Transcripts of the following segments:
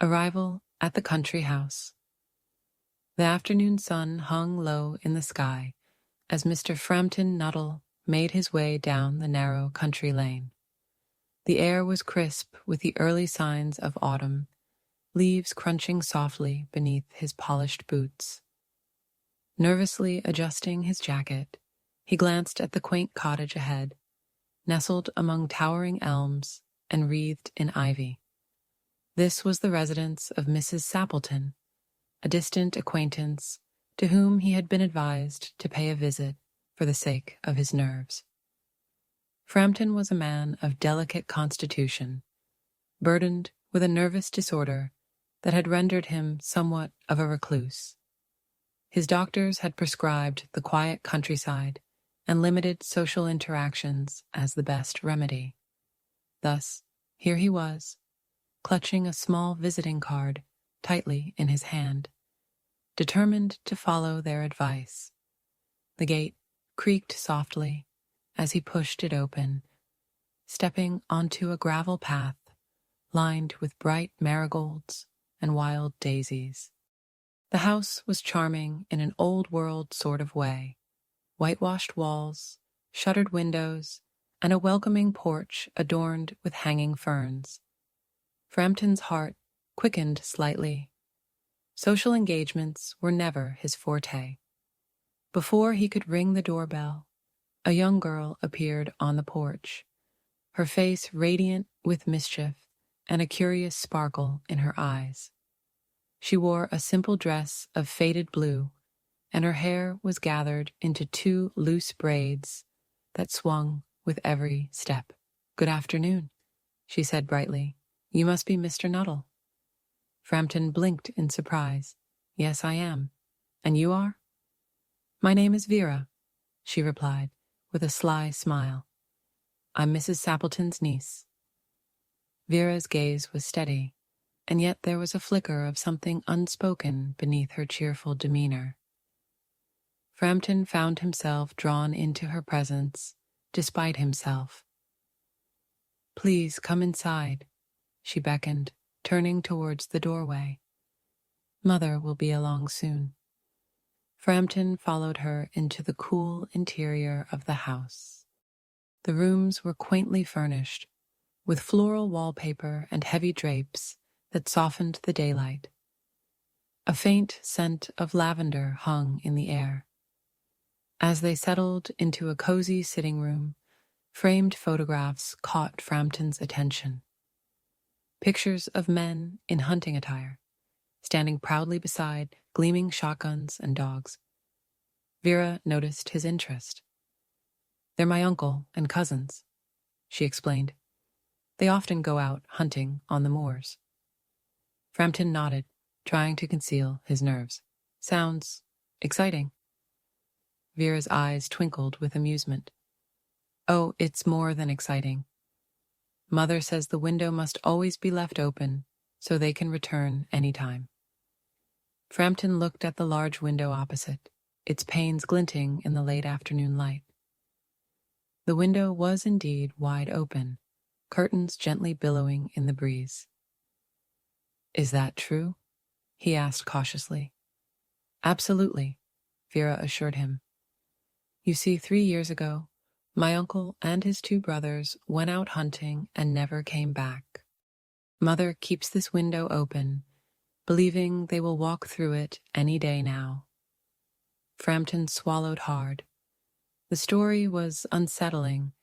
Arrival at the country house. The afternoon sun hung low in the sky as Mr. Frampton Nuttall made his way down the narrow country lane. The air was crisp with the early signs of autumn, leaves crunching softly beneath his polished boots. Nervously adjusting his jacket, he glanced at the quaint cottage ahead, nestled among towering elms and wreathed in ivy. This was the residence of Mrs. Sappleton, a distant acquaintance to whom he had been advised to pay a visit for the sake of his nerves. Frampton was a man of delicate constitution, burdened with a nervous disorder that had rendered him somewhat of a recluse. His doctors had prescribed the quiet countryside and limited social interactions as the best remedy. Thus, here he was, clutching a small visiting card tightly in his hand, determined to follow their advice. The gate creaked softly as he pushed it open, stepping onto a gravel path lined with bright marigolds and wild daisies. The house was charming in an old-world sort of way. Whitewashed walls, shuttered windows, and a welcoming porch adorned with hanging ferns. Frampton's heart quickened slightly. Social engagements were never his forte. Before he could ring the doorbell, a young girl appeared on the porch, her face radiant with mischief and a curious sparkle in her eyes. She wore a simple dress of faded blue, and her hair was gathered into 2 loose braids that swung with every step. "Good afternoon," she said brightly. "You must be Mr. Nuttall." Frampton blinked in surprise. "Yes, I am. And you are?" "My name is Vera," she replied, with a sly smile. "I'm Mrs. Sappleton's niece." Vera's gaze was steady, and yet there was a flicker of something unspoken beneath her cheerful demeanor. Frampton found himself drawn into her presence, despite himself. "Please come inside," she beckoned, turning towards the doorway. "Mother will be along soon." Frampton followed her into the cool interior of the house. The rooms were quaintly furnished, with floral wallpaper and heavy drapes that softened the daylight. A faint scent of lavender hung in the air. As they settled into a cozy sitting room, framed photographs caught Frampton's attention. Pictures of men in hunting attire, standing proudly beside gleaming shotguns and dogs. Vera noticed his interest. "They're my uncle and cousins," she explained. "They often go out hunting on the moors." Frampton nodded, trying to conceal his nerves. "Sounds exciting." Vera's eyes twinkled with amusement. "Oh, it's more than exciting. Mother says the window must always be left open so they can return any time." Frampton looked at the large window opposite, its panes glinting in the late afternoon light. The window was indeed wide open, curtains gently billowing in the breeze. "Is that true?" he asked cautiously. "Absolutely," Vera assured him. "You see, 3 years ago, my uncle and his 2 brothers went out hunting and never came back. Mother keeps this window open, believing they will walk through it any day now." Frampton swallowed hard. The story was unsettling,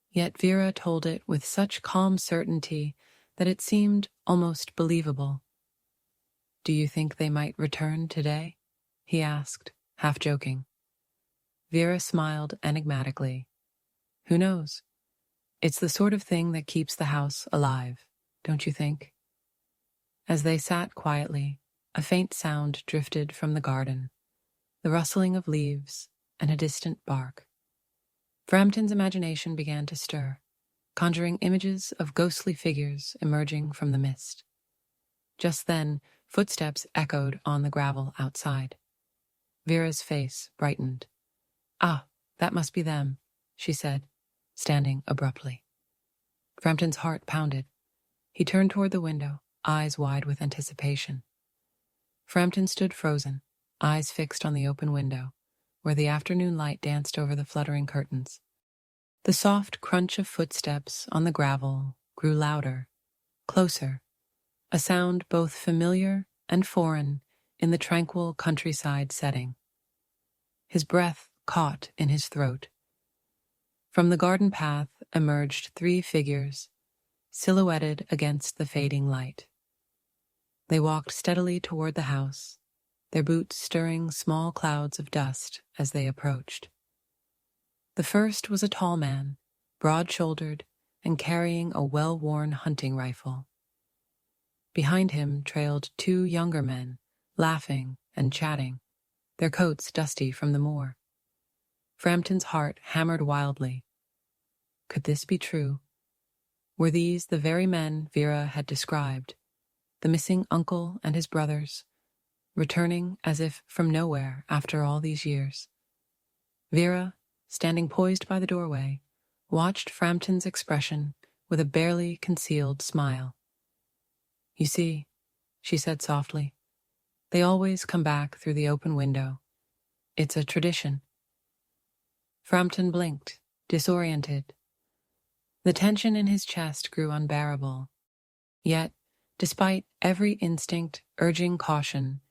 yet Vera told it with such calm certainty that it seemed almost believable. "Do you think they might return today?" he asked, half joking. Vera smiled enigmatically. "Who knows? It's the sort of thing that keeps the house alive, don't you think?" As they sat quietly, a faint sound drifted from the garden, the rustling of leaves and a distant bark. Frampton's imagination began to stir, conjuring images of ghostly figures emerging from the mist. Just then, footsteps echoed on the gravel outside. Vera's face brightened. "Ah, that must be them," she said, standing abruptly. Frampton's heart pounded. He turned toward the window, eyes wide with anticipation. Frampton stood frozen, eyes fixed on the open window, where the afternoon light danced over the fluttering curtains. The soft crunch of footsteps on the gravel grew louder, closer, a sound both familiar and foreign in the tranquil countryside setting. His breath caught in his throat. From the garden path emerged 3 figures, silhouetted against the fading light. They walked steadily toward the house, their boots stirring small clouds of dust as they approached. The first was a tall man, broad-shouldered and carrying a well-worn hunting rifle. Behind him trailed 2 younger men, laughing and chatting, their coats dusty from the moor. Frampton's heart hammered wildly. Could this be true? Were these the very men Vera had described, the missing uncle and his brothers, returning as if from nowhere after all these years? Vera, standing poised by the doorway, watched Frampton's expression with a barely concealed smile. "You see," she said softly, "they always come back through the open window. It's a tradition." Frampton blinked, disoriented. The tension in his chest grew unbearable. Yet, despite every instinct urging caution,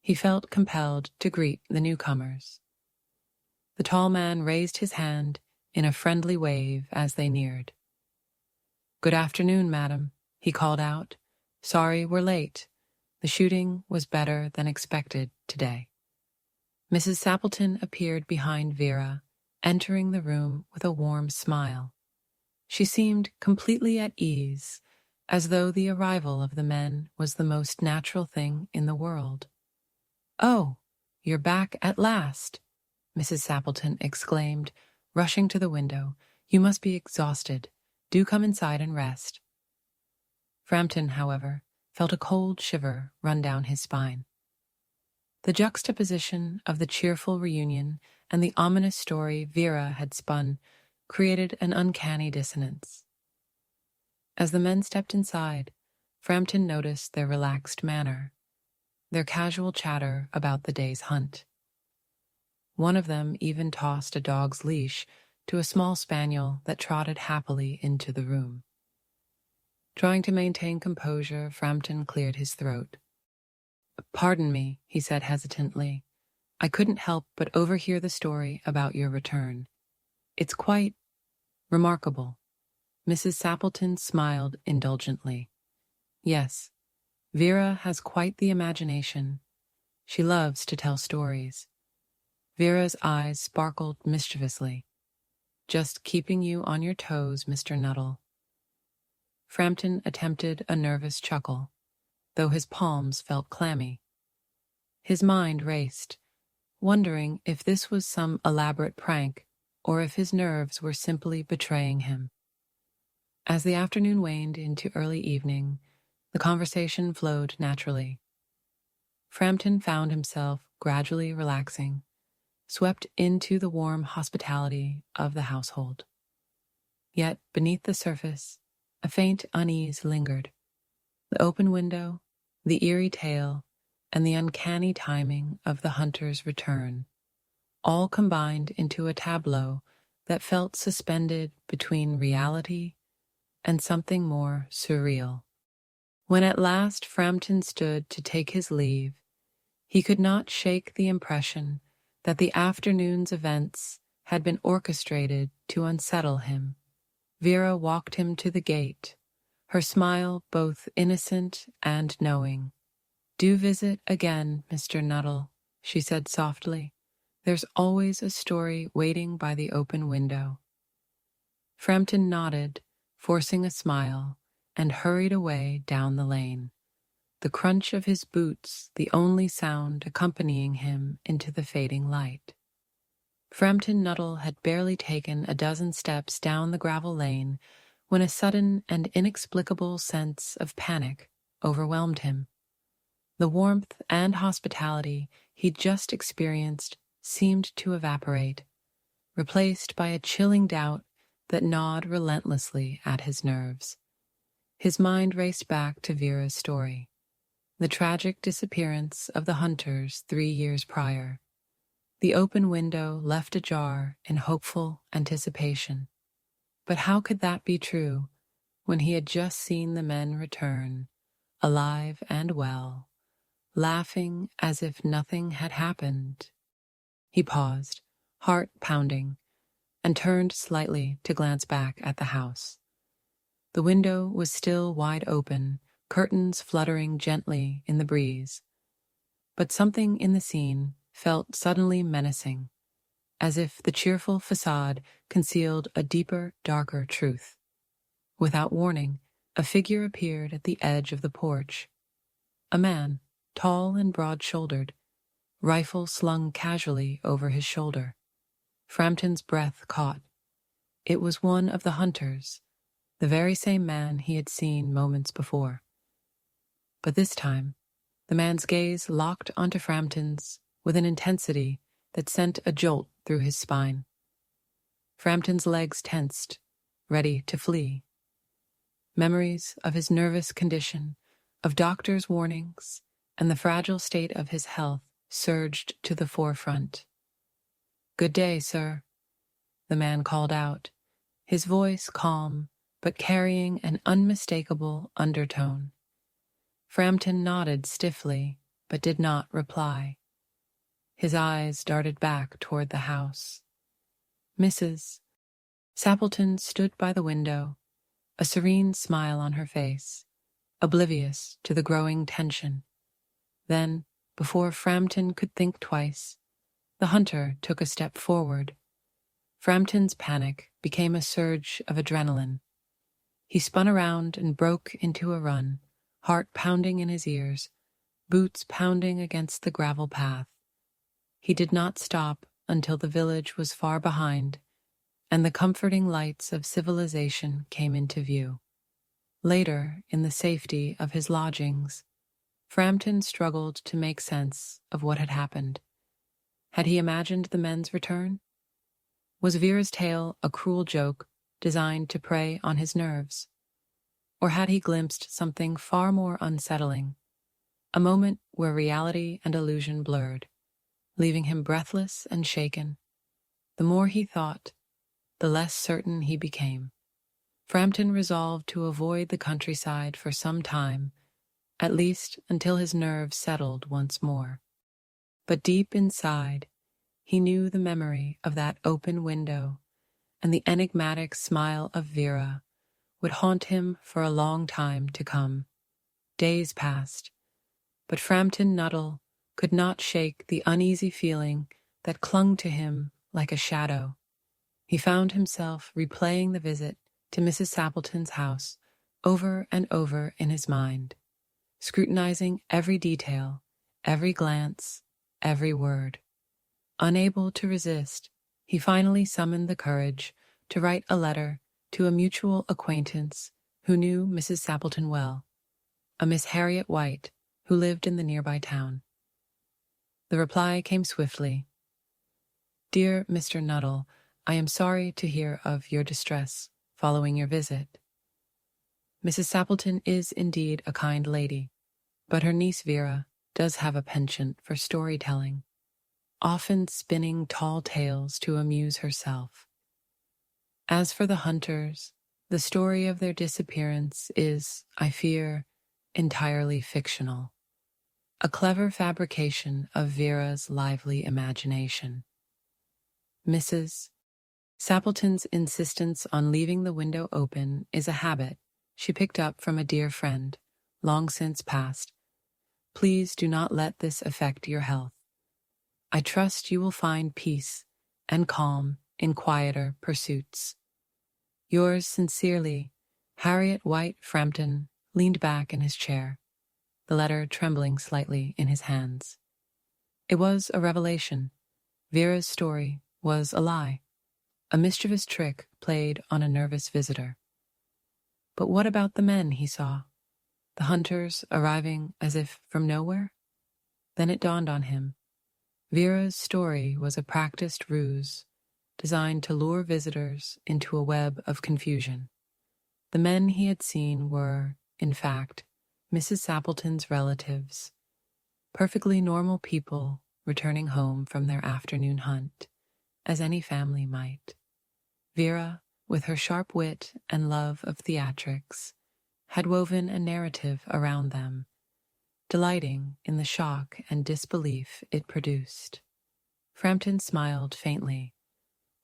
he felt compelled to greet the newcomers. The tall man raised his hand in a friendly wave as they neared. "Good afternoon, madam," he called out. "Sorry we're late. The shooting was better than expected today." Mrs. Sappleton appeared behind Vera, entering the room with a warm smile. She seemed completely at ease, as though the arrival of the men was the most natural thing in the world. "Oh, you're back at last," Mrs. Sappleton exclaimed, rushing to the window. "You must be exhausted. Do come inside and rest." Frampton, however, felt a cold shiver run down his spine. The juxtaposition of the cheerful reunion and the ominous story Vera had spun created an uncanny dissonance. As the men stepped inside, Frampton noticed their relaxed manner, their casual chatter about the day's hunt. One of them even tossed a dog's leash to a small spaniel that trotted happily into the room. Trying to maintain composure, Frampton cleared his throat. "Pardon me," he said hesitantly. "I couldn't help but overhear the story about your return. It's quite remarkable." Mrs. Sappleton smiled indulgently. "Yes, Vera has quite the imagination. She loves to tell stories." Vera's eyes sparkled mischievously. "Just keeping you on your toes, Mr. Nuttall." Frampton attempted a nervous chuckle, though his palms felt clammy. His mind raced, wondering if this was some elaborate prank or if his nerves were simply betraying him. As the afternoon waned into early evening, the conversation flowed naturally. Frampton found himself gradually relaxing, swept into the warm hospitality of the household. Yet beneath the surface, a faint unease lingered. The open window, the eerie tale, and the uncanny timing of the hunter's return all combined into a tableau that felt suspended between reality and something more surreal. When at last Frampton stood to take his leave, he could not shake the impression that the afternoon's events had been orchestrated to unsettle him. Vera walked him to the gate, her smile both innocent and knowing. "Do visit again, Mr. Nuttall," she said softly. "There's always a story waiting by the open window." Frampton nodded, forcing a smile, and hurried away down the lane, the crunch of his boots the only sound accompanying him into the fading light. Frampton Nuttall had barely taken a dozen steps down the gravel lane when a sudden and inexplicable sense of panic overwhelmed him. The warmth and hospitality he'd just experienced seemed to evaporate, replaced by a chilling doubt that gnawed relentlessly at his nerves. His mind raced back to Vera's story, the tragic disappearance of the hunters 3 years prior. The open window left ajar in hopeful anticipation. But how could that be true when he had just seen the men return, alive and well, laughing as if nothing had happened? He paused, heart pounding, and turned slightly to glance back at the house. The window was still wide open, curtains fluttering gently in the breeze. But something in the scene felt suddenly menacing, as if the cheerful facade concealed a deeper, darker truth. Without warning, a figure appeared at the edge of the porch. A man, tall and broad-shouldered, rifle slung casually over his shoulder. Frampton's breath caught. It was one of the hunters, the very same man he had seen moments before. But this time, the man's gaze locked onto Frampton's with an intensity that sent a jolt through his spine. Frampton's legs tensed, ready to flee. Memories of his nervous condition, of doctors' warnings, and the fragile state of his health surged to the forefront. "Good day, sir," the man called out, his voice calm but carrying an unmistakable undertone. Frampton nodded stiffly but did not reply. His eyes darted back toward the house. Mrs. Sappleton stood by the window, a serene smile on her face, oblivious to the growing tension. Then, before Frampton could think twice, the hunter took a step forward. Frampton's panic became a surge of adrenaline. He spun around and broke into a run, heart pounding in his ears, boots pounding against the gravel path. He did not stop until the village was far behind, and the comforting lights of civilization came into view. Later, in the safety of his lodgings, Frampton struggled to make sense of what had happened. Had he imagined the men's return? Was Vera's tale a cruel joke designed to prey on his nerves? Or had he glimpsed something far more unsettling, a moment where reality and illusion blurred, leaving him breathless and shaken? The more he thought, the less certain he became. Frampton resolved to avoid the countryside for some time, at least until his nerves settled once more. But deep inside, he knew the memory of that open window and the enigmatic smile of Vera would haunt him for a long time to come. Days passed, but Frampton Nuttall could not shake the uneasy feeling that clung to him like a shadow. He found himself replaying the visit to Mrs. Sappleton's house over and over in his mind, scrutinizing every detail, every glance, every word. Unable to resist, he finally summoned the courage to write a letter to a mutual acquaintance who knew Mrs. Sappleton well, a Miss Harriet White who lived in the nearby town. The reply came swiftly. "Dear Mr. Nuttall, I am sorry to hear of your distress following your visit. Mrs. Sappleton is indeed a kind lady, but her niece Vera does have a penchant for storytelling, often spinning tall tales to amuse herself. As for the hunters, the story of their disappearance is, I fear, entirely fictional, a clever fabrication of Vera's lively imagination. Mrs. Sappleton's insistence on leaving the window open is a habit she picked up from a dear friend, long since passed. Please do not let this affect your health. I trust you will find peace and calm in quieter pursuits. Yours sincerely, Harriet White." Frampton leaned back in his chair, the letter trembling slightly in his hands. It was a revelation. Vera's story was a lie, a mischievous trick played on a nervous visitor. But what about the men he saw? The hunters arriving as if from nowhere? Then it dawned on him. Vera's story was a practiced ruse, designed to lure visitors into a web of confusion. The men he had seen were, in fact, Mrs. Sappleton's relatives, perfectly normal people returning home from their afternoon hunt, as any family might. Vera, with her sharp wit and love of theatrics, had woven a narrative around them, delighting in the shock and disbelief it produced. Frampton smiled faintly,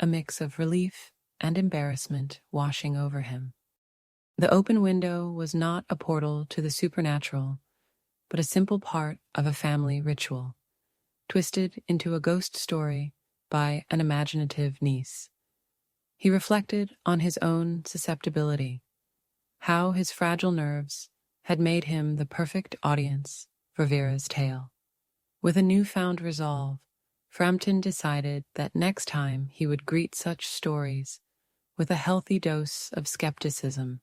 a mix of relief and embarrassment washing over him. The open window was not a portal to the supernatural, but a simple part of a family ritual, twisted into a ghost story by an imaginative niece. He reflected on his own susceptibility, how his fragile nerves had made him the perfect audience for Vera's tale. With a newfound resolve, Frampton decided that next time he would greet such stories with a healthy dose of skepticism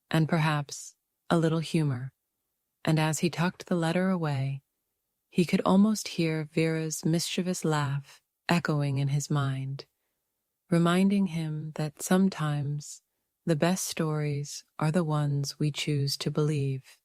and perhaps a little humor. And as he tucked the letter away, he could almost hear Vera's mischievous laugh echoing in his mind, reminding him that sometimes the best stories are the ones we choose to believe.